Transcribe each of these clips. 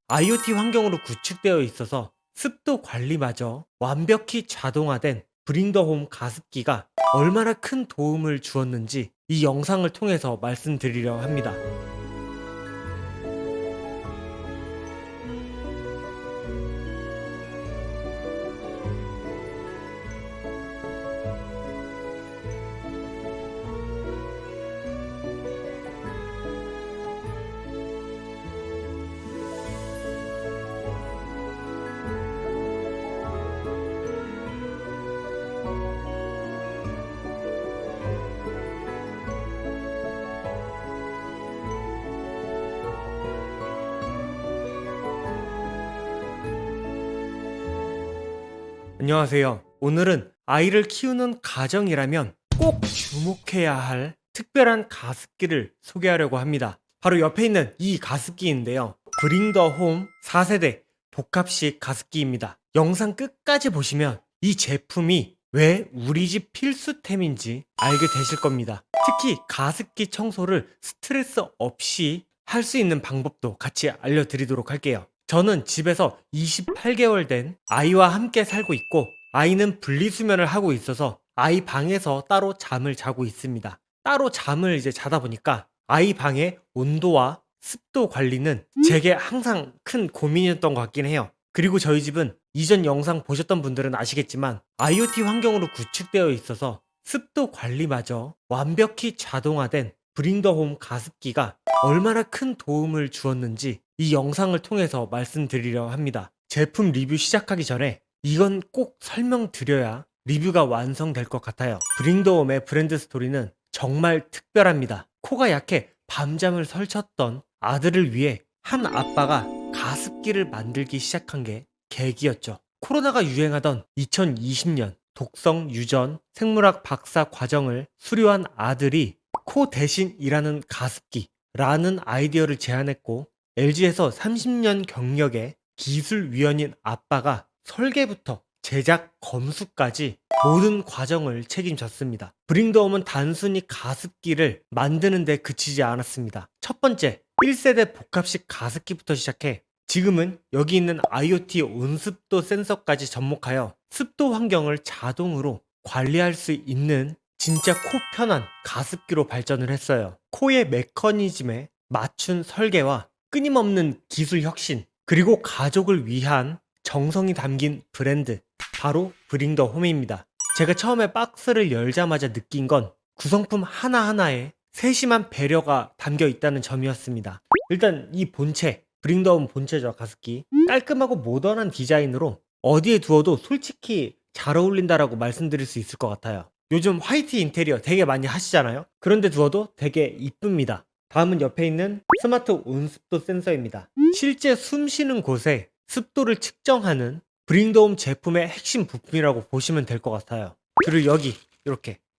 IoT 환경으로 구축되어 있어서 습도 관리마저 완벽히 자동화된 브링더홈 가습기가 얼마나 큰 도움을 주었는지 이 영상을 통해서 말씀드리려 합니다. 안녕하세요. 오늘은 아이를 키우는 가정이라면 꼭 주목해야 할 특별한 가습기를 소개하려고 합니다. 바로 옆에 있는 이 가습기인데요. 브링더홈 4세대 복합식 가습기입니다. 영상 끝까지 보시면 이 제품이 왜 우리 집 필수템인지 알게 되실 겁니다. 특히 가습기 청소를 스트레스 없이 할 수 있는 방법도 같이 알려드리도록 할게요. 저는 집에서 28개월 된 아이와 함께 살고 있고, 아이는 분리수면을 하고 있어서 아이 방에서 따로 잠을 자고 있습니다. 따로 잠을 자다 보니까 아이 방의 온도와 습도 관리는 제게 항상 큰 고민이었던 것 같긴 해요. 그리고 저희 집은 이전 영상 보셨던 분들은 아시겠지만 IoT 환경으로 구축되어 있어서 습도 관리마저 완벽히 자동화된 브링더홈 가습기가 얼마나 큰 도움을 주었는지 이 영상을 통해서 말씀드리려 합니다. 제품 리뷰 시작하기 전에 이건 꼭 설명드려야 리뷰가 완성될 것 같아요. 브링더홈의 브랜드 스토리는 정말 특별합니다. 코가 약해 밤잠을 설쳤던 아들을 위해 한 아빠가 가습기를 만들기 시작한 게 계기였죠. 코로나가 유행하던 2020년 독성 유전 생물학 박사 과정을 수료한 아들이 코 대신 일하는 가습기라는 아이디어를 제안했고, LG에서 30년 경력의 기술위원인 아빠가 설계부터 제작 검수까지 모든 과정을 책임졌습니다. 브링더홈은 단순히 가습기를 만드는 데 그치지 않았습니다. 첫 번째, 1세대 복합식 가습기부터 시작해 지금은 여기 있는 IoT 온습도 센서까지 접목하여 습도 환경을 자동으로 관리할 수 있는 진짜 코 편한 가습기로 발전을 했어요. 코의 메커니즘에 맞춘 설계와 끊임없는 기술 혁신, 그리고 가족을 위한 정성이 담긴 브랜드, 바로 브링더홈입니다. 제가 처음에 박스를 열자마자 느낀 건 구성품 하나하나에 세심한 배려가 담겨 있다는 점이었습니다. 일단 이 본체, 브링더홈 본체죠, 가습기. 깔끔하고 모던한 디자인으로 어디에 두어도 솔직히 잘 어울린다라고 말씀드릴 수 있을 것 같아요. 요즘 화이트 인테리어 되게 많이 하시잖아요. 그런데 두어도 되게 이쁩니다. 다음은 옆에 있는 스마트 온습도 센서입니다. 실제 숨 쉬는 곳에 습도를 측정하는 브링더홈 제품의 핵심 부품이라고 보시면 될 것 같아요. 그리고 여기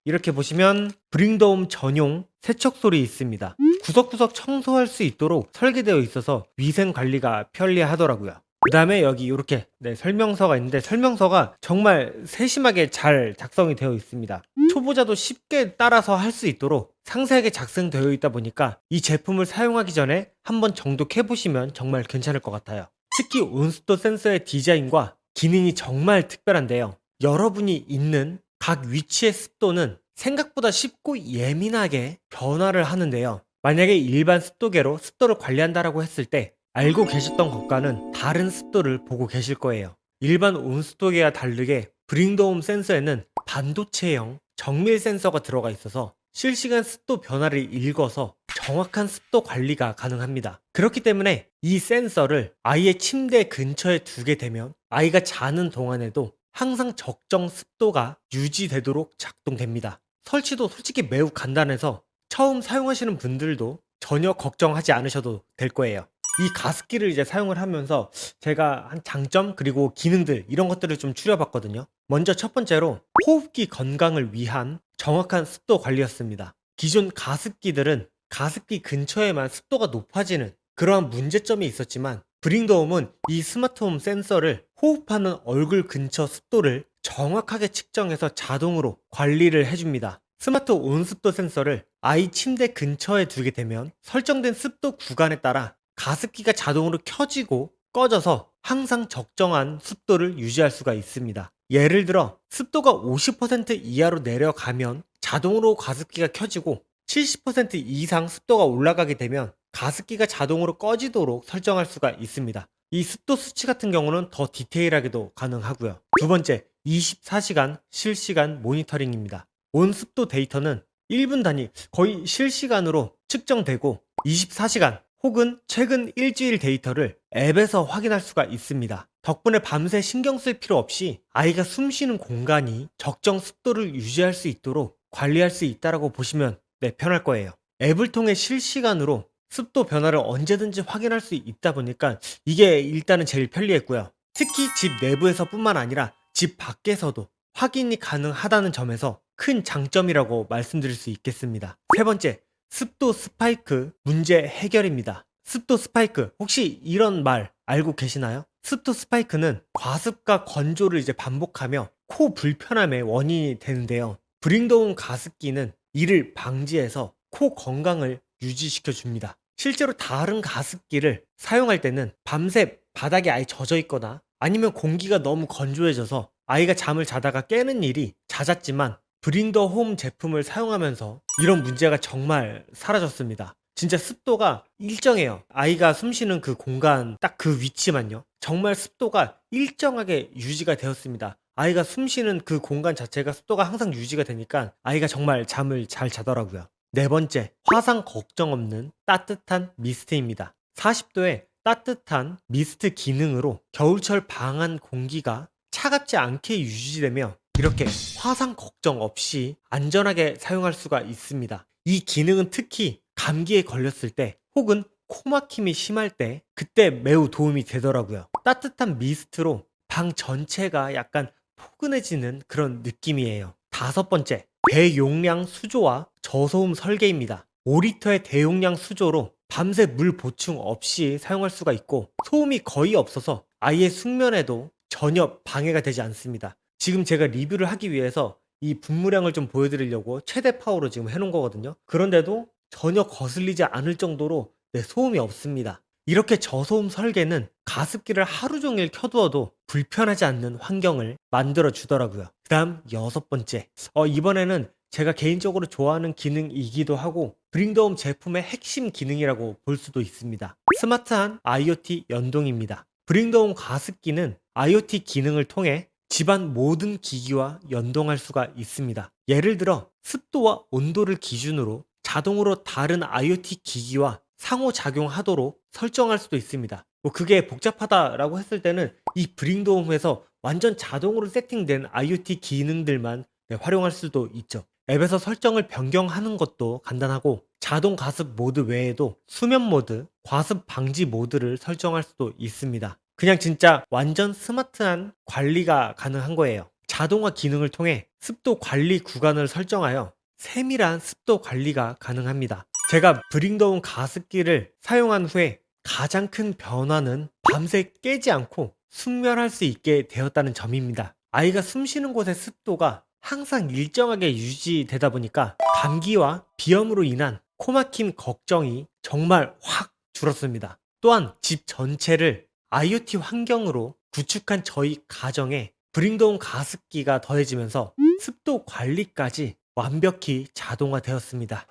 이렇게 보시면 브링더홈 전용 세척솔이 있습니다. 구석구석 청소할 수 있도록 설계되어 있어서 위생 관리가 편리하더라고요. 그 다음에 여기 이렇게 설명서가 있는데, 설명서가 정말 세심하게 잘 작성이 되어 있습니다. 초보자도 쉽게 따라서 할 수 있도록 상세하게 작성되어 있다 보니까 이 제품을 사용하기 전에 한번 정독해 보시면 정말 괜찮을 것 같아요. 특히 온습도 센서의 디자인과 기능이 정말 특별한데요. 여러분이 있는 각 위치의 습도는 생각보다 쉽고 예민하게 변화를 하는데요. 만약에 일반 습도계로 습도를 관리한다라고 했을 때 알고 계셨던 것과는 다른 습도를 보고 계실 거예요. 일반 온습도계와 다르게 브링더홈 센서에는 반도체형 정밀 센서가 들어가 있어서 실시간 습도 변화를 읽어서 정확한 습도 관리가 가능합니다. 그렇기 때문에 이 센서를 아이의 침대 근처에 두게 되면 아이가 자는 동안에도 항상 적정 습도가 유지되도록 작동됩니다. 설치도 솔직히 매우 간단해서 처음 사용하시는 분들도 전혀 걱정하지 않으셔도 될 거예요. 이 가습기를 사용을 하면서 제가 한 장점 그리고 기능들 이런 것들을 좀 추려봤거든요. 먼저 첫 번째로 호흡기 건강을 위한 정확한 습도 관리였습니다. 기존 가습기들은 가습기 근처에만 습도가 높아지는 그러한 문제점이 있었지만, 브링더홈은 이 스마트홈 센서를 호흡하는 얼굴 근처 습도를 정확하게 측정해서 자동으로 관리를 해줍니다. 스마트 온습도 센서를 아이 침대 근처에 두게 되면 설정된 습도 구간에 따라 가습기가 자동으로 켜지고 꺼져서 항상 적정한 습도를 유지할 수가 있습니다. 예를 들어 습도가 50% 이하로 내려가면 자동으로 가습기가 켜지고 70% 이상 습도가 올라가게 되면 가습기가 자동으로 꺼지도록 설정할 수가 있습니다. 이 습도 수치 같은 경우는 더 디테일하게도 가능하고요. 두 번째, 24시간 실시간 모니터링입니다. 온습도 데이터는 1분 단위, 거의 실시간으로 측정되고 24시간 혹은 최근 일주일 데이터를 앱에서 확인할 수가 있습니다. 덕분에 밤새 신경 쓸 필요 없이 아이가 숨 쉬는 공간이 적정 습도를 유지할 수 있도록 관리할 수 있다고 보시면 편할 거예요. 앱을 통해 실시간으로 습도 변화를 언제든지 확인할 수 있다 보니까 이게 일단은 제일 편리했고요. 특히 집 내부에서 뿐만 아니라 집 밖에서도 확인이 가능하다는 점에서 큰 장점이라고 말씀드릴 수 있겠습니다. 세 번째, 습도 스파이크 문제 해결입니다. 습도 스파이크, 혹시 이런 말 알고 계시나요? 습도 스파이크는 과습과 건조를 반복하며 코 불편함의 원인이 되는데요. 브링더홈 가습기는 이를 방지해서 코 건강을 유지시켜 줍니다. 실제로 다른 가습기를 사용할 때는 밤새 바닥에 아예 젖어 있거나 아니면 공기가 너무 건조해져서 아이가 잠을 자다가 깨는 일이 잦았지만 브링더 홈 제품을 사용하면서 이런 문제가 정말 사라졌습니다. 진짜 습도가 일정해요. 아이가 숨쉬는 그 공간 딱 그 위치만요. 정말 습도가 일정하게 유지가 되었습니다. 아이가 숨쉬는 그 공간 자체가 습도가 항상 유지가 되니까 아이가 정말 잠을 잘 자더라고요. 네 번째, 화상 걱정 없는 따뜻한 미스트입니다. 40도의 따뜻한 미스트 기능으로 겨울철 방 안 공기가 차갑지 않게 유지되며 이렇게 화상 걱정 없이 안전하게 사용할 수가 있습니다. 이 기능은 특히 감기에 걸렸을 때 혹은 코막힘이 심할 때 그때 매우 도움이 되더라고요. 따뜻한 미스트로 방 전체가 약간 포근해지는 그런 느낌이에요. 다섯 번째, 대용량 수조와 저소음 설계입니다. 5리터의 대용량 수조로 밤새 물 보충 없이 사용할 수가 있고 소음이 거의 없어서 아이의 숙면에도 전혀 방해가 되지 않습니다. 지금 제가 리뷰를 하기 위해서 이 분무량을 좀 보여드리려고 최대 파워로 지금 해놓은 거거든요. 그런데도 전혀 거슬리지 않을 정도로 소음이 없습니다. 이렇게 저소음 설계는 가습기를 하루 종일 켜두어도 불편하지 않는 환경을 만들어 주더라고요. 그 다음 여섯 번째, 이번에는 제가 개인적으로 좋아하는 기능이기도 하고 브링더홈 제품의 핵심 기능이라고 볼 수도 있습니다. 스마트한 IoT 연동입니다. 브링더홈 가습기는 IoT 기능을 통해 집안 모든 기기와 연동할 수가 있습니다. 예를 들어 습도와 온도를 기준으로 자동으로 다른 IoT 기기와 상호작용하도록 설정할 수도 있습니다. 그게 복잡하다라고 했을 때는 이 브링더홈에서 완전 자동으로 세팅된 IoT 기능들만 활용할 수도 있죠. 앱에서 설정을 변경하는 것도 간단하고 자동 가습 모드 외에도 수면 모드, 과습 방지 모드를 설정할 수도 있습니다. 그냥 진짜 완전 스마트한 관리가 가능한 거예요. 자동화 기능을 통해 습도 관리 구간을 설정하여 세밀한 습도 관리가 가능합니다. 제가 브링더홈 가습기를 사용한 후에 가장 큰 변화는 밤새 깨지 않고 숙면할 수 있게 되었다는 점입니다. 아이가 숨쉬는 곳의 습도가 항상 일정하게 유지되다 보니까 감기와 비염으로 인한 코막힘 걱정이 정말 확 줄었습니다. 또한 집 전체를 IoT 환경으로 구축한 저희 가정에 브링더홈 가습기가 더해지면서 습도 관리까지 완벽히 자동화되었습니다.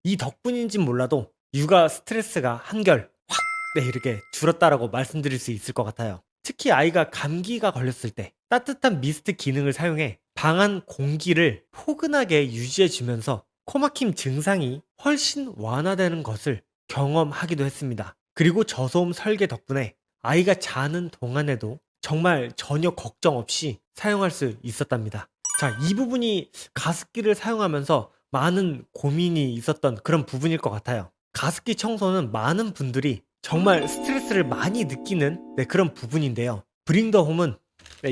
이 덕분인진 몰라도 육아 스트레스가 한결 확 이렇게 줄었다라고 말씀드릴 수 있을 것 같아요. 특히 아이가 감기가 걸렸을 때 따뜻한 미스트 기능을 사용해 방 안 공기를 포근하게 유지해 주면서 코막힘 증상이 훨씬 완화되는 것을 경험하기도 했습니다. 그리고 저소음 설계 덕분에 아이가 자는 동안에도 정말 전혀 걱정 없이 사용할 수 있었답니다. 자, 이 부분이 가습기를 사용하면서 많은 고민이 있었던 그런 부분일 것 같아요. 가습기 청소는 많은 분들이 정말 스트레스를 많이 느끼는 그런 부분인데요. 브링더홈은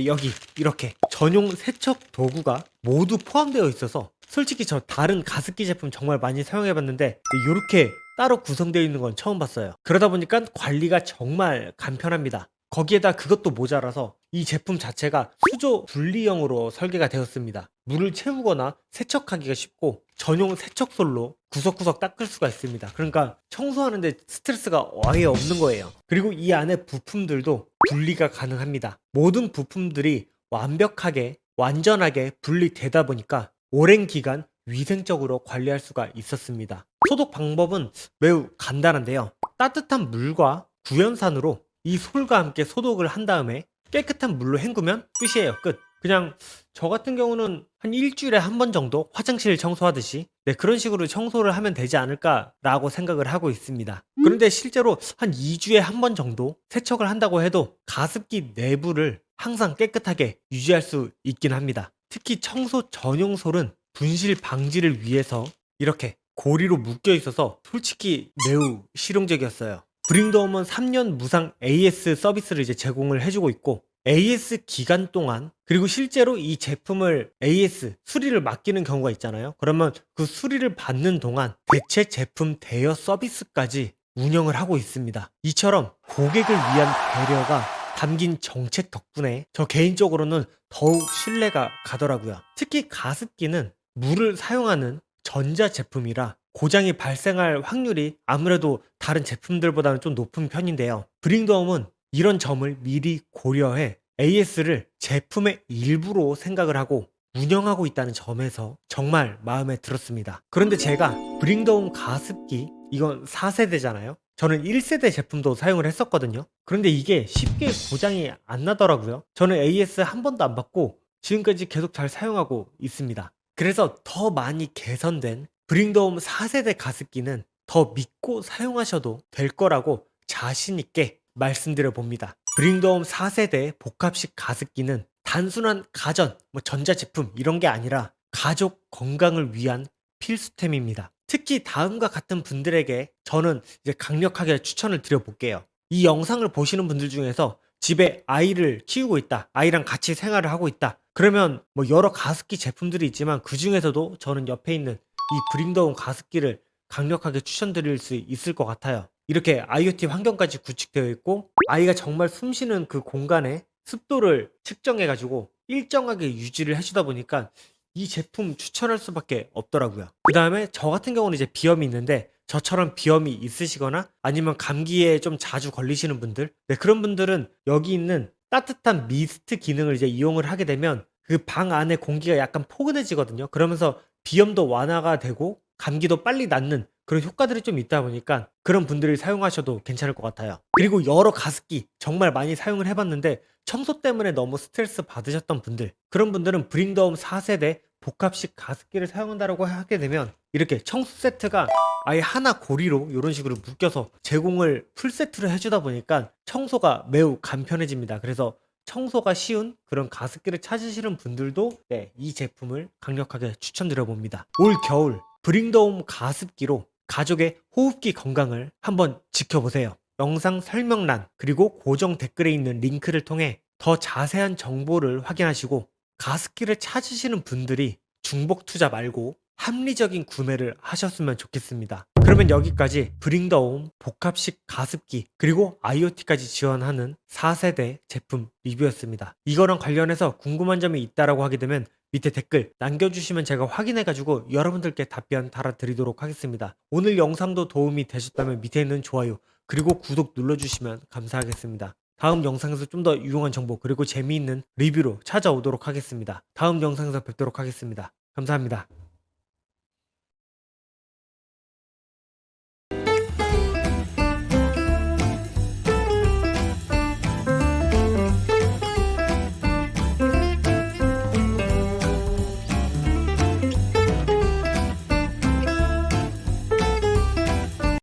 여기 이렇게 전용 세척 도구가 모두 포함되어 있어서 솔직히 저 다른 가습기 제품 정말 많이 사용해봤는데 이렇게 따로 구성되어 있는 건 처음 봤어요. 그러다 보니까 관리가 정말 간편합니다. 거기에다 그것도 모자라서 이 제품 자체가 수조 분리형으로 설계가 되었습니다. 물을 채우거나 세척하기가 쉽고 전용 세척솔로 구석구석 닦을 수가 있습니다. 그러니까 청소하는데 스트레스가 아예 없는 거예요. 그리고 이 안에 부품들도 분리가 가능합니다. 모든 부품들이 완벽하게 완전하게 분리되다 보니까 오랜 기간 위생적으로 관리할 수가 있었습니다. 소독 방법은 매우 간단한데요. 따뜻한 물과 구연산으로 이 솔과 함께 소독을 한 다음에 깨끗한 물로 헹구면 끝이에요. 끝. 그냥 저 같은 경우는 한 일주일에 한 번 정도 화장실 청소하듯이 그런 식으로 청소를 하면 되지 않을까라고 생각을 하고 있습니다. 그런데 실제로 한 2주에 한 번 정도 세척을 한다고 해도 가습기 내부를 항상 깨끗하게 유지할 수 있긴 합니다. 특히 청소 전용 솔은 분실 방지를 위해서 이렇게 고리로 묶여 있어서 솔직히 매우 실용적이었어요. 브링더홈은 3년 무상 AS 서비스를 이제 제공을 해주고 있고 AS 기간 동안 그리고 실제로 이 제품을 AS 수리를 맡기는 경우가 있잖아요. 그러면 그 수리를 받는 동안 대체 제품 대여 서비스까지 운영을 하고 있습니다. 이처럼 고객을 위한 배려가 담긴 정책 덕분에 저 개인적으로는 더욱 신뢰가 가더라고요. 특히 가습기는 물을 사용하는 전자 제품이라 고장이 발생할 확률이 아무래도 다른 제품들보다는 좀 높은 편인데요. 브링더홈은 이런 점을 미리 고려해 AS를 제품의 일부로 생각을 하고 운영하고 있다는 점에서 정말 마음에 들었습니다. 그런데 제가 브링더홈 가습기 이건 4세대잖아요. 저는 1세대 제품도 사용을 했었거든요. 그런데 이게 쉽게 고장이 안 나더라고요. 저는 AS 한 번도 안 받고 지금까지 계속 잘 사용하고 있습니다. 그래서 더 많이 개선된 브링더홈 4세대 가습기는 더 믿고 사용하셔도 될 거라고 자신 있게 말씀드려 봅니다. 브링더홈 4세대 복합식 가습기는 단순한 가전, 전자제품 이런 게 아니라 가족 건강을 위한 필수템입니다. 특히 다음과 같은 분들에게 저는 이제 강력하게 추천을 드려볼게요. 이 영상을 보시는 분들 중에서 집에 아이를 키우고 있다, 아이랑 같이 생활을 하고 있다. 그러면 여러 가습기 제품들이 있지만 그 중에서도 저는 옆에 있는 이 브링더홈 가습기를 강력하게 추천드릴 수 있을 것 같아요. 이렇게 IoT 환경까지 구축되어 있고 아이가 정말 숨쉬는 그 공간에 습도를 측정해 가지고 일정하게 유지를 해주다 보니까 이 제품 추천할 수밖에 없더라고요. 그 다음에 저 같은 경우는 이제 비염이 있는데 저처럼 비염이 있으시거나 아니면 감기에 좀 자주 걸리시는 분들 그런 분들은 여기 있는 따뜻한 미스트 기능을 이제 이용을 하게 되면 그 방 안에 공기가 약간 포근해지거든요. 그러면서 비염도 완화가 되고 감기도 빨리 낫는 그런 효과들이 좀 있다 보니까 그런 분들이 사용하셔도 괜찮을 것 같아요. 그리고 여러 가습기 정말 많이 사용을 해봤는데 청소 때문에 너무 스트레스 받으셨던 분들 그런 분들은 브링더홈 4세대 복합식 가습기를 사용한다고 하게 되면 이렇게 청소 세트가 아예 하나 고리로 이런 식으로 묶여서 제공을 풀세트로 해주다 보니까 청소가 매우 간편해집니다. 그래서 청소가 쉬운 그런 가습기를 찾으시는 분들도 이 제품을 강력하게 추천드려 봅니다. 올 겨울 브링더홈 가습기로 가족의 호흡기 건강을 한번 지켜보세요. 영상 설명란 그리고 고정 댓글에 있는 링크를 통해 더 자세한 정보를 확인하시고 가습기를 찾으시는 분들이 중복 투자 말고 합리적인 구매를 하셨으면 좋겠습니다. 그러면 여기까지 브링더홈 복합식 가습기 그리고 IoT까지 지원하는 4세대 제품 리뷰였습니다. 이거랑 관련해서 궁금한 점이 있다라고 하게 되면 밑에 댓글 남겨주시면 제가 확인해가지고 여러분들께 답변 달아드리도록 하겠습니다. 오늘 영상도 도움이 되셨다면 밑에 있는 좋아요 그리고 구독 눌러주시면 감사하겠습니다. 다음 영상에서 좀 더 유용한 정보 그리고 재미있는 리뷰로 찾아오도록 하겠습니다. 다음 영상에서 뵙도록 하겠습니다. 감사합니다.